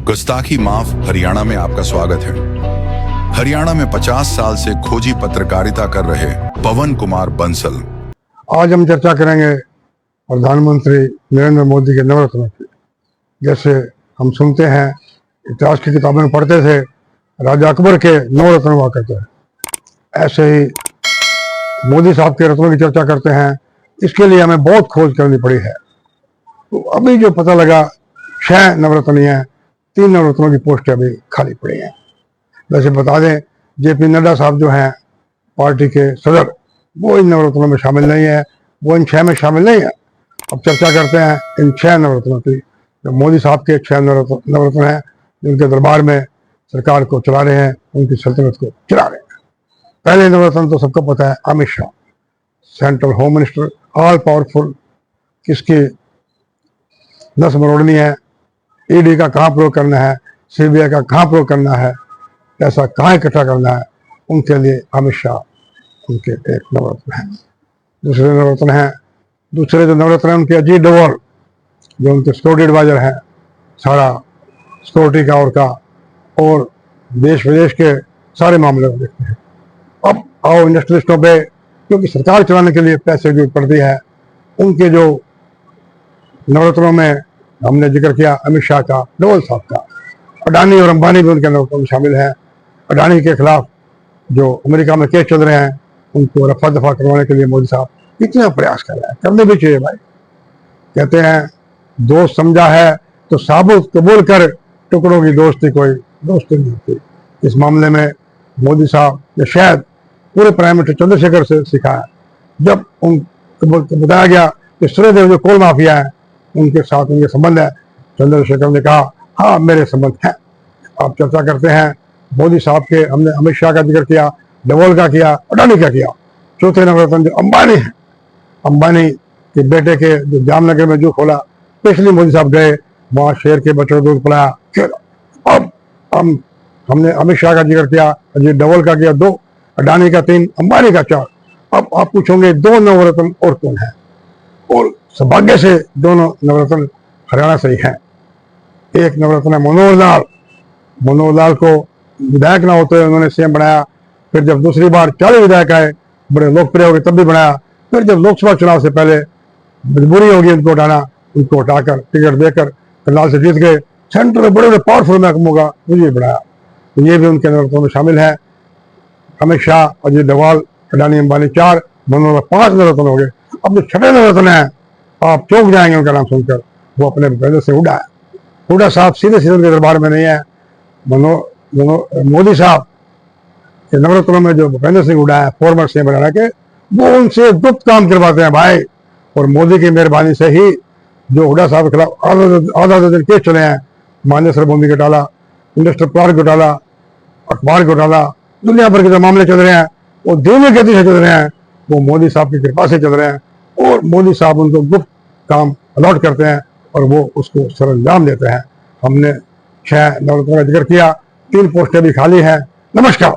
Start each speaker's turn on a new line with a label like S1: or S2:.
S1: गुस्ताखी माफ हरियाणा में आपका स्वागत है। हरियाणा में 50 साल से खोजी पत्रकारिता कर रहे पवन कुमार बंसल।
S2: आज हम चर्चा करेंगे प्रधानमंत्री नरेंद्र मोदी के नवरत्नों की। जैसे हम सुनते हैं, इतिहास की किताबों में पढ़ते थे, राजा अकबर के नवरत्न हुआ करते हैं, ऐसे ही मोदी साहब के रत्नों की चर्चा करते हैं। इसके लिए हमें बहुत खोज करनी पड़ी है। तो अभी जो पता लगा 6 नवरत्न हैं, 3 नवरत्नों की पोस्टें अभी खाली पड़ी हैं। वैसे बता दें, जेपी नड्डा साहब जो हैं पार्टी के सदर, वो इन नवरत्नों में शामिल नहीं है, वो इन 6 में शामिल नहीं है। अब चर्चा करते हैं इन 6 नवरत्नों की। जो मोदी साहब के 6 नवरत्न हैं, जिनके दरबार में सरकार को चला रहे हैं, उनकी सल्तनत को चला रहे हैं। पहले नवरत्न तो सबको पता है, Amit Shah, central home minister, all powerful, किसकी नस मरोड़नी है, ईडी का कहाँ प्रयोग करना है, सीबीआई का कहाँ प्रयोग करना है, पैसा कहाँ इकट्ठा करना है, उनके लिए अमित शाह उनके एक नवरत्न है। दूसरे जो नवरत्न है उनके अजीत डोवाल, जो उनके सिक्योरिटी एडवाइजर हैं, सारा सिक्योरिटी का और देश विदेश के सारे मामले को देखते हैं। अब आओ इंडस्ट्रियलिस्टों पे, क्योंकि सरकार चलाने के लिए पैसे की जरूरत पड़ती है। उनके जो नवरत्नों में हमने जिक्र किया अमित शाह का, डोवाल साहब का। अडानी और अंबानी भी उनके नवरत्नों में शामिल हैं। अडानी के खिलाफ जो अमेरिका में केस चल रहे हैं, उनको रफा दफा करवाने के लिए मोदी साहब इतना प्रयास कर रहे हैं। करने भी चाहिए भाई। कहते हैं, दोस्त समझा है तो साबुत कबूल कर, टुकड़ों की दोस्ती कोई दोस्ती नहीं होती। इस मामले में मोदी साहब ने शायद पूरे प्राइम मिनिस्टर चंद्रशेखर से सीखा है। जब उनको बताया गया कि सूर्यदेव जो कोल माफिया है, उनके साथ उनके संबंध है, चंद्रशेखर ने कहा हाँ मेरे संबंध हैं। आप चर्चा करते हैं मोदी साहब के, हमने अमित शाह का जिक्र किया, डोवाल का किया, अडानी का किया। चौथे नवरत्न जो अंबानी है, अंबानी के बेटे के जो जामनगर में जो खोला, स्पेशली मोदी साहब गए, वहाँ शेर के बच्चों दूध पिलाया। अब हमने अमित शाह का जिक्र किया, अजीत डोवाल का किया 2, अडानी का 3, अंबानी का 4। अब आप पूछोगे 2 नवरत्न और कौन है? और सौभाग्य से दोनों नवरत्न हरियाणा से ही हैं। एक नवरत्न है मनोहर लाल। मनोहर लाल को विधायक ना होते उन्होंने सीएम बनाया। फिर जब दूसरी बार 40 विधायक आए, बड़े लोकप्रिय हो गए, तब भी बनाया। फिर जब लोकसभा चुनाव से पहले मजबूरी होगी उनको हटाना, उनको हटाकर टिकट देकर करनाल से जीत गए। सेंटर में बड़े बड़े पावरफुल महकमों का मुझे बनाया। तो ये भी उनके नवरत्नों में शामिल है। अमित शाह, अजीत डोवाल, अडानी अंबानी 4, मनोहर 5 नवरत्न हो गए। अब जो 6वें नवरत्न है, आप चौंक जाएंगे उनका नाम सुनकर, वो अपने भूपेंद्र सिंह हुड्डा है। हुड्डा साहब सीधे उनके दरबार में नहीं है। मोदी साहब के नवरत्नों में जो भूपेंद्र सिंह हुड्डा है, फॉर्मर सीएम हरियाणा के, वो उनसे गुप्त काम करवाते हैं भाई। और मोदी की मेहरबानी से ही जो हुड्डा साहब के खिलाफ आधा दिन केस चले हैं, मान्यसर भूमि घोटाला, इंडस्ट्रियल पार्क घोटाला, अखबार घोटाला, दुनिया भर के जो मामले चल रहे हैं, वो धीमी गति से चल रहे हैं, वो मोदी साहब की कृपा से चल रहे हैं। और मोदी साहब उनको गुप्त काम अलॉट करते हैं और वो उसको सरंजाम देते हैं। हमने 6 नवरत्नों का जिक्र किया, 3 पोस्टें भी खाली हैं। नमस्कार।